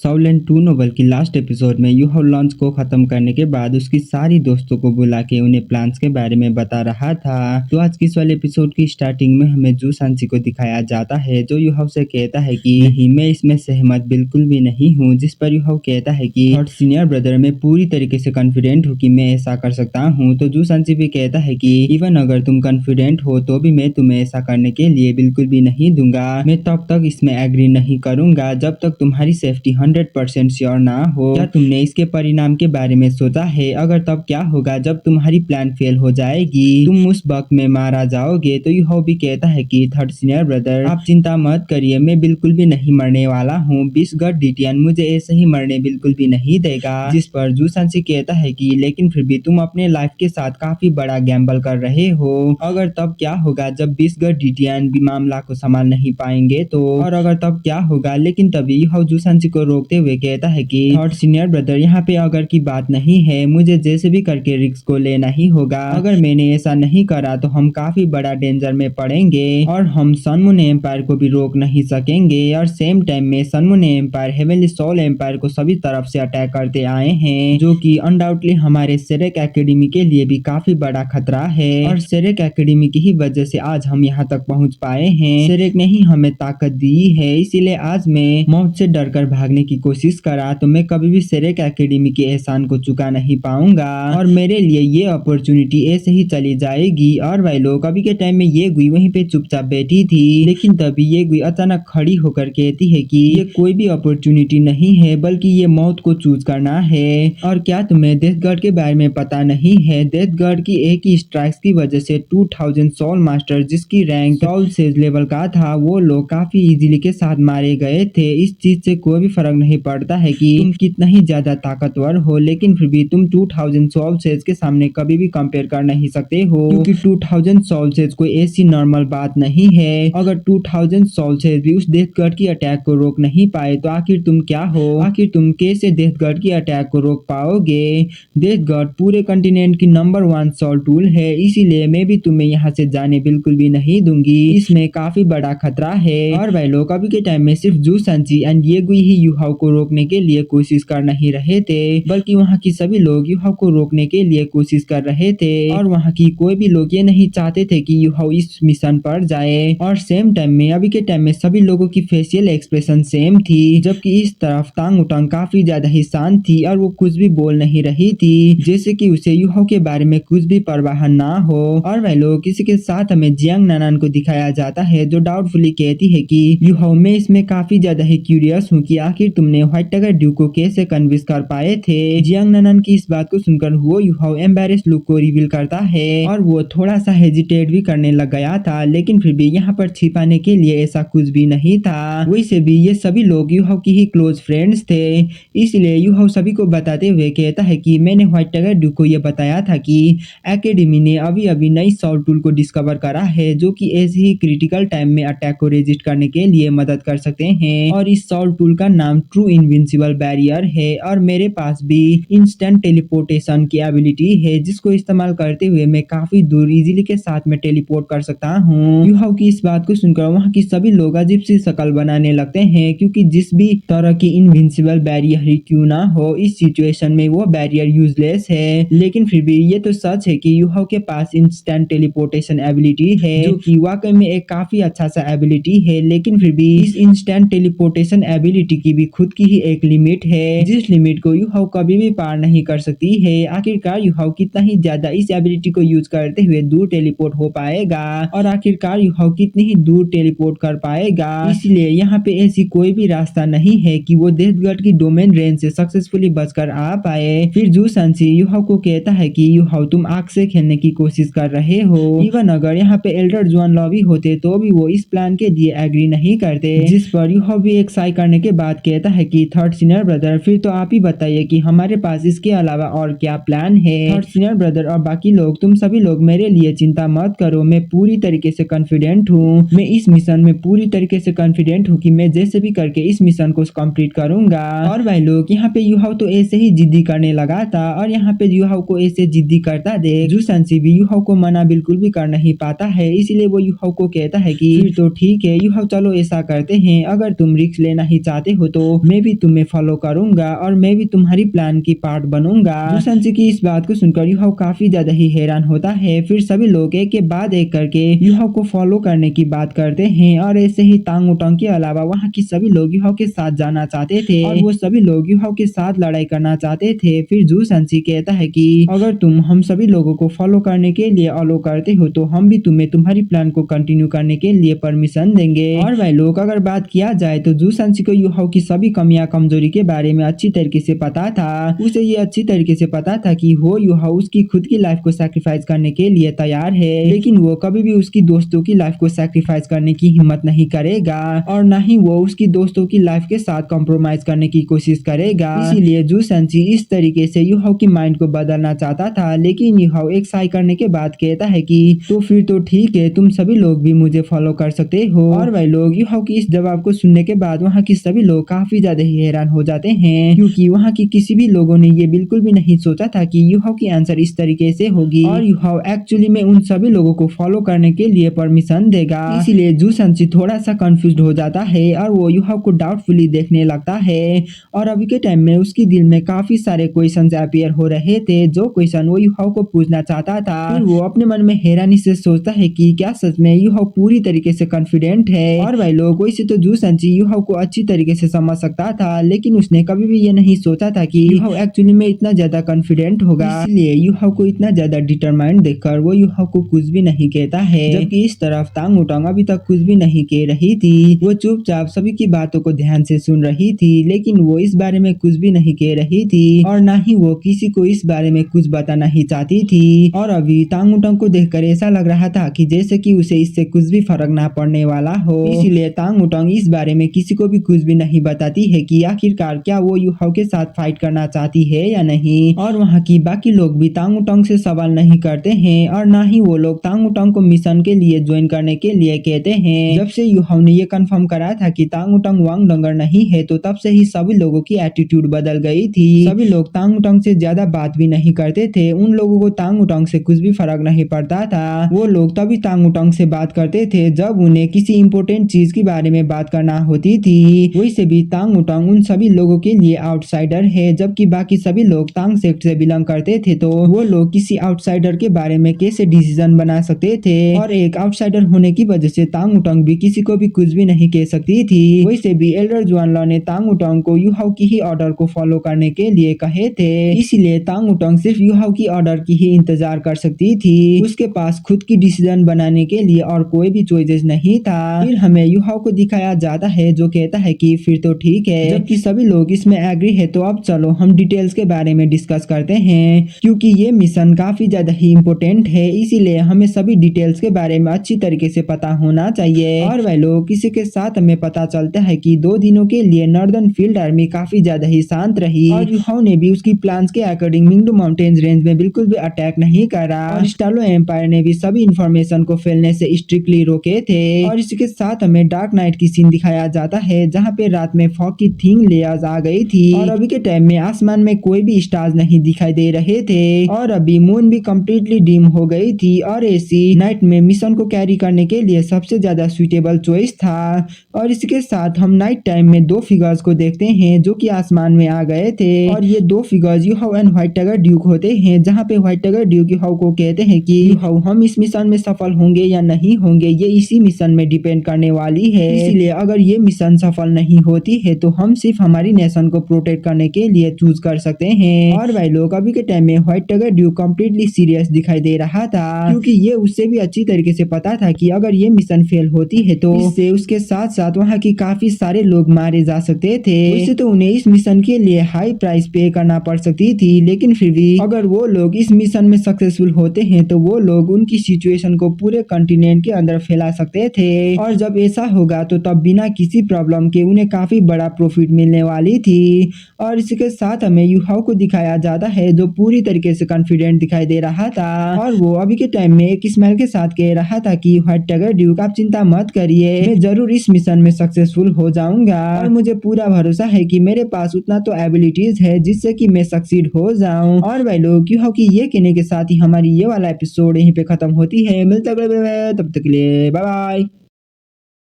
साउलैंड 2 novel की last episode में यूहाउ lunch को खत्म करने के बाद उसकी सारी दोस्तों को बुला के उन्हें प्लान्स के बारे में बता रहा था। तो आज की इस वाले एपिसोड की स्टार्टिंग में हमें जू सांची को दिखाया जाता है, जो यूहाउ से कहता है कि नहीं, मैं इसमें सहमत बिल्कुल भी नहीं हूँ। जिस पर यूहाउ कहता है कि थर्ड सीनियर ब्रदर, मैं पूरी तरीके से कॉन्फिडेंट हूँ कि मैं ऐसा कर सकता हूँ। तो जू सांची भी कहता है कि इवन अगर तुम कॉन्फिडेंट हो तो भी मैं तुम्हें ऐसा करने के लिए बिल्कुल भी नहीं दूंगा। मैं तब तक इसमें एग्री नहीं करूंगा जब तक तुम्हारी सेफ्टी 100% श्योर ना हो। क्या तुमने इसके परिणाम के बारे में सोचा है? अगर तब क्या होगा जब तुम्हारी प्लान फेल हो जाएगी, तुम उस वक्त में मारा जाओगे। तो यूहाउ भी कहता है कि थर्ड सीनियर ब्रदर, आप चिंता मत करिए, मैं बिल्कुल भी नहीं मरने वाला हूँ। बिस्गट डिटियन मुझे ऐसे ही मरने बिल्कुल भी नहीं देगा। जिस पर जू सांची कहता है कि लेकिन फिर भी तुम अपने लाइफ के साथ काफी बड़ा गैम्बल कर रहे हो। अगर तब क्या होगा जब बिस्गट डिटियन भी मामला को संभाल नहीं पाएंगे तो, और अगर तब क्या होगा। लेकिन तभी यूहाउ जू सांची को रोकते हुए कहता है कि थर्ड सीनियर ब्रदर, यहाँ पे अगर की बात नहीं है, मुझे जैसे भी करके रिस्क को लेना ही होगा। अगर मैंने ऐसा नहीं करा तो हम काफी बड़ा डेंजर में पड़ेंगे और हम सन मून एम्पायर को भी रोक नहीं सकेंगे। और सेम टाइम में sun moon empire heavenly soul empire को सभी तरफ से अटैक करते आए हैं, जो कि अनडाउटली हमारे सेरेक एकेडमी के लिए भी काफी बड़ा खतरा है। और सेरेक एकेडमी की ही वजह से आज हम यहाँ तक पहुँच पाए हैं। सेरेक ने ही हमें ताकत दी है, इसीलिए आज मैं मौत से डरकर भागने की कोशिश करा तो मैं कभी भी सेरेक एकेडमी के एहसान को चुका नहीं पाऊंगा और मेरे लिए ये अपॉर्चुनिटी ऐसे ही चली जाएगी। और भाई लोग, अभी के टाइम में ये गुई वहीं पे चुपचाप बैठी थी, लेकिन तभी ये गुई अचानक खड़ी होकर कहती है कि ये कोई भी अपॉर्चुनिटी नहीं है, बल्कि ये मौत को चूज करना है। और क्या तुम्हें डेथ गार्ड के बारे में पता नहीं है? डेथ गार्ड की एक ही स्ट्राइक्स की वजह से 2000 सोल मास्टर, जिसकी रैंक सोल सेज लेवल का था, वो लोग काफी इजीली के साथ मारे गए थे। इस चीज से कोई भी फर्क नहीं पड़ता है कि तुम कितना ही ज्यादा ताकतवर हो, लेकिन फिर भी तुम 2000 सोल सेज के सामने कभी भी कंपेयर कर नहीं सकते हो, क्योंकि 2000 सोल सेज कोई ऐसी नॉर्मल बात नहीं है। अगर 2000 सोल सेज भी उस डेथ गार्ड की अटैक को रोक नहीं पाए तो आखिर तुम क्या हो? आखिर तुम कैसे डेथ गार्ड की अटैक को रोक पाओगे? डेथ गार्ड पूरे कंटिनेंट की नंबर 1 सोल टूल है, इसीलिए मैं भी तुम्हें यहाँ से जाने बिल्कुल भी नहीं दूंगी। इसमें काफी बड़ा खतरा है। और भाई लोग, अभी के टाइम में सिर्फ जू सांची एंड ये गुई ही यूहाउ को रोकने के लिए कोशिश कर नहीं रहे थे, बल्कि वहाँ की सभी लोग यूहाउ को रोकने के लिए कोशिश कर रहे थे। और वहाँ की कोई भी लोग ये नहीं चाहते थे कि यूहाउ इस मिशन पर जाए। और सेम टाइम में अभी के टाइम में सभी लोगों की फेशियल एक्सप्रेशन सेम थी, जबकि इस तरफ तांग उटांग काफी ज्यादा ही शांत थी और वो कुछ भी बोल नहीं रही थी, जैसे कि उसे यूहाउ के बारे में कुछ भी परवाह ना हो। और भाई लोग, किसी के साथ हमें जियांग नानान को दिखाया जाता है, जो डाउटफुली कहती है कि यूहाउ, मैं इसमें काफी ज्यादा ही क्यूरियस हूँ कि आखिर तुमने व्हाइट टाइगर ड्यूक को कैसे कन्विंस कर पाए थे। जियांग नानान की इस बात को सुनकर वो यूहाउ एम्बैरेस लुक को रिवील करता है और वो थोड़ा सा हेजिटेट भी करने लग गया था, लेकिन फिर भी यहाँ पर छिपाने के लिए ऐसा कुछ भी नहीं था। वैसे भी ये सभी लोग यूहाउ की ही क्लोज फ्रेंड्स थे, इसलिए यूहाउ सभी को बताते हुए कहता है कि मैंने व्हाइट टाइगर ड्यूक को यह बताया था कि एकेडमी ने अभी अभी नई सोल टूल को डिस्कवर करा है, जो कि ऐसे ही क्रिटिकल टाइम में अटैक को रेजिस्ट करने के लिए मदद कर सकते हैं। और इस सोल टूल का नाम ट्रू इनविंसिबल बैरियर है। और मेरे पास भी इंस्टेंट टेलीपोर्टेशन की एबिलिटी है, जिसको इस्तेमाल करते हुए मैं काफी दूर इजीली के साथ में टेलीपोर्ट कर सकता हूँ। यूहाउ की इस बात को सुनकर वहाँ की सभी लोग अजीब सी शक्ल बनाने लगते हैं, क्योंकि जिस भी तरह की इनविंसिबल बैरियर ही क्यों ना हो, इस सिचुएशन में वो बैरियर यूजलेस है। लेकिन फिर भी ये तो सच है कि यूहाउ के पास इंस्टेंट टेलीपोर्टेशन एबिलिटी है, जो कि वाकई में एक काफी अच्छा सा एबिलिटी है। लेकिन फिर भी इस इंस्टेंट टेलीपोर्टेशन एबिलिटी की भी खुद की ही एक लिमिट है, जिस लिमिट को यूहाउ कभी भी पार नहीं कर सकती है। आखिरकार यूहाउ कितना ही ज्यादा इस एबिलिटी को यूज करते हुए दूर टेलीपोर्ट हो पाएगा, और आखिरकार यूहाउ कितनी ही दूर टेलीपोर्ट कर पाएगा। इसलिए यहाँ पे ऐसी कोई भी रास्ता नहीं है कि वो डेथ गार्ड की डोमेन रेंज से सक्सेसफुली बचकर आ पाए। फिर जू सांची यूहाउ को कहता है कि यूहाउ, तुम आग से खेलने की कोशिश कर रहे हो। इवन अगर यहाँ पे एल्डर जुआन लॉबी होते तो भी वो इस प्लान के लिए एग्री नहीं करते। जिस पर यूहाउ भी एक साई करने के बाद कहता है कि थर्ड सीनियर ब्रदर, फिर तो आप ही बताइए कि हमारे पास इसके अलावा और क्या प्लान है। थर्ड सीनियर ब्रदर और बाकी लोग, तुम सभी लोग मेरे लिए चिंता मत करो, मैं पूरी तरीके से कॉन्फिडेंट हूँ। मैं इस मिशन में पूरी तरीके से कॉन्फिडेंट हूँ कि मैं जैसे भी करके इस मिशन को कंप्लीट करूंगा। और भाई लोग, यहाँ पे यूहाउ तो ऐसे ही जिद्दी करने लगा था, और यहाँ पे यूहाउ को ऐसे जिद्दी करता देख जू सांची भी यूहाउ को मना बिल्कुल भी कर नहीं पाता है। इसलिए वो यूहाउ को कहता है कि फिर तो ठीक है यूहाउ, चलो ऐसा करते हैं, अगर तुम रिस्क लेना ही चाहते हो तो मैं भी तुम्हें फॉलो करूंगा और मैं भी तुम्हारी प्लान की पार्ट बनूंगा। जूसांची की इस बात को सुनकर यूहाओ काफी ज्यादा ही हैरान होता है। फिर सभी लोग एक के बाद एक करके यूहाओ को फॉलो करने की बात करते हैं और ऐसे ही तांग उटंग के अलावा वहाँ की सभी लोग यूहाओ के साथ जाना चाहते थे और वो सभी लोग यूहाओ के साथ लड़ाई करना चाहते थे। फिर जूसांची कहता है कि अगर तुम हम सभी लोगों को फॉलो करने के लिए अलो करते हो तो हम भी तुम्हें तुम्हारी प्लान को कंटिन्यू करने के लिए परमिशन देंगे। और भाई लोग अगर बात किया जाए तो जूसांची को यूहाओ की सभी कमियां कमजोरी के बारे में अच्छी तरीके से पता था। उसे ये अच्छी तरीके से पता था कि हो यूहाओ उसकी खुद की लाइफ को सैक्रिफाइस करने के लिए तैयार है, लेकिन वो कभी भी उसकी दोस्तों की लाइफ को सैक्रिफाइस करने की हिम्मत नहीं करेगा और न ही वो उसकी दोस्तों की लाइफ के साथ कॉम्प्रोमाइज करने की कोशिश करेगा। इसीलिए जूसांची इस तरीके से यूहाओ की माइंड को बदलना चाहता था, लेकिन यूहाओ एक साई करने के बाद कहता है कि तो फिर तो ठीक है, तुम सभी लोग भी मुझे फॉलो कर सकते हो। और भाई लोग यूहाओ की इस जवाब को सुनने के बाद वहाँ की सभी लोग काफी ज्यादा ही हैरान हो जाते हैं, क्योंकि वहाँ की किसी भी लोगों ने ये बिल्कुल भी नहीं सोचा था कि यूहाओ की आंसर इस तरीके से होगी और यूहाओ एक्चुअली में उन सभी लोगों को फॉलो करने के लिए परमिशन देगा। इसीलिए जूसांची थोड़ा सा कंफ्यूज हो जाता है और वो यूहाओ को डाउटफुली देखने लगता है और अभी के टाइम में उसके दिल में काफी सारे क्वेश्चंस अपीयर हो रहे थे, जो क्वेश्चन वो यूहाओ को पूछना चाहता था। फिर वो अपने मन में हैरानी से सोचता है कि क्या सच में यूहाओ पूरी तरीके से कॉन्फिडेंट है। और भाई लोग वैसे तो जूसांची यूहाओ को अच्छी तरीके से समझ सकता था, लेकिन उसने कभी भी ये नहीं सोचा था कि यूहाओ एक्चुअली में इतना ज्यादा कॉन्फिडेंट होगा। इसलिए यूहाओ को इतना ज्यादा डिटरमाइंड देखकर वो यूहाओ को कुछ भी नहीं कहता है, जबकि इस तरफ तांग उटंग अभी तक कुछ भी नहीं कह रही थी। वो चुपचाप सभी की बातों को ध्यान से सुन रही थी, लेकिन वो इस बारे में कुछ भी नहीं कह रही थी और न ही वो किसी को इस बारे में कुछ बताना ही चाहती थी। और अभी तांग उटंग को देखकर ऐसा लग रहा था कि जैसे कि उसे इससे कुछ भी फर्क ना पड़ने वाला हो। इसीलिए तांग उटंग इस बारे में किसी को भी कुछ भी नहीं बताती है कि आखिरकार क्या वो यूहाओ के साथ फाइट करना चाहती है या नहीं। और वहाँ की बाकी लोग भी तांग उटंग से सवाल नहीं करते हैं और न ही वो लोग तांग उटंग को मिशन के लिए ज्वाइन करने के लिए कहते हैं। जब से यूहाओ ने ये कंफर्म करा था कि तांग उटंग वांग डंगर नहीं है, तो तब से ही सभी लोगों की एटीट्यूड बदल गई थी। सभी लोग तांग उटंग से ज्यादा बात भी नहीं करते थे। उन लोगों को तांग उटंग से कुछ भी फर्क नहीं पड़ता था। वो लोग तभी तांग उटंग से बात करते थे जब उन्हें किसी इंपोर्टेंट चीज के बारे में बात करना होती थी। वैसे भी तांग उटंग उन सभी लोगों के लिए आउटसाइडर है, जबकि बाकी सभी लोग तांग सेक्ट से बिलोंग करते थे, तो वो लोग किसी आउटसाइडर के बारे में कैसे डिसीजन बना सकते थे। और एक आउटसाइडर होने की वजह से तांग उटंग भी किसी को भी कुछ भी नहीं कह सकती थी। वैसे भी एल्डर जुआनलॉ ने तांग उटंग को यूहाओ की ही ऑर्डर को फॉलो करने के लिए कहे थे, इसीलिए तांग उटंग सिर्फ यूहाओ की ऑर्डर की ही इंतजार कर सकती थी। उसके पास खुद की डिसीजन बनाने के लिए और कोई भी चॉइसेस नहीं था। फिर हमें यूहाओ को दिखाया जाता है जो कहता है कि फिर तो ठीक है। जबकि सभी लोग इसमें एग्री है, तो अब चलो हम डिटेल्स के बारे में डिस्कस करते हैं, क्योंकि ये मिशन काफी ज्यादा ही इम्पोर्टेंट है, इसीलिए हमें सभी डिटेल्स के बारे में अच्छी तरीके से पता होना चाहिए। और वह लोग किसी के साथ हमें पता चलता है कि 2 दिनों के लिए नॉर्दर्न फील्ड आर्मी काफी ज्यादा ही शांत रही और यूहाओ ने भी उसकी प्लान्स के अकॉर्डिंग मिंगडू माउंटेन्स रेंज में बिल्कुल भी अटैक नहीं करा और स्टालो एम्पायर ने भी सभी इंफॉर्मेशन को फैलने से स्ट्रिक्टली रोके थे। और इसके साथ हमें डार्क नाइट की सीन दिखाया जाता है, जहाँ पे रात में फॉग की थिन लेयर्स आ गई थी और अभी के टाइम में आसमान में कोई भी स्टार्स नहीं दिखाई दे रहे थे और अभी मून भी कम्प्लीटली डिम हो गई थी और ऐसी नाइट में मिशन को कैरी करने के लिए सबसे ज्यादा सुइटेबल चॉइस था। और इसके साथ हम नाइट टाइम में 2 फिगर्स को देखते हैं जो कि आसमान में आ गए थे और ये 2 figures Yuhao and white tiger Duke होते हैं, जहाँ पे व्हाइट टाइगर ड्यूक यूहाओ को कहते हैं कि यूहाओ हम इस मिशन में सफल होंगे या नहीं होंगे, ये इसी मिशन में डिपेंड करने वाली है। इसलिए अगर ये मिशन सफल नहीं होती है तो हम सिर्फ हमारी नेशन को प्रोटेक्ट करने के लिए चूज कर सकते हैं। और भाई लोग अभी के टाइम में white tiger Duke completely serious दिखाई दे रहा था, क्योंकि ये उससे भी अच्छी तरीके से पता था कि अगर ये मिशन फेल होती है तो इससे उसके साथ साथ वहाँ की काफी सारे लोग मारे जा सकते थे। वैसे तो उन्हें इस मिशन के लिए हाई प्राइस पे करना पड़ सकती थी, लेकिन फिर भी अगर वो लोग इस मिशन में सक्सेसफुल होते हैं तो वो लोग उनकी सिचुएशन को पूरे कॉन्टिनेंट के अंदर फैला सकते थे और जब ऐसा होगा तो तब बिना किसी प्रॉब्लम के उन्हें काफी बड़ा प्रॉफिट मिलने वाली थी। और इसके साथ हमें यूहाओ को दिखाया जाता है जो पूरी तरीके से कॉन्फिडेंट दिखाई दे रहा था और वो अभी के टाइम में एक स्माइल के साथ कह रहा था कि व्हाइट टाइगर ड्यूक आप चिंता मत करिए, मैं जरूर इस मिशन में सक्सेसफुल हो जाऊंगा और मुझे पूरा भरोसा है कि मेरे पास उतना तो एबिलिटीज है जिससे कि मैं सक्सीड हो जाऊं। और भाई लोग यूहाओ की ये कहने के साथ ही हमारी ये वाला एपिसोड यहीं पे खत्म होती है। मिलते हैं तब तक के लिए बाय बाय।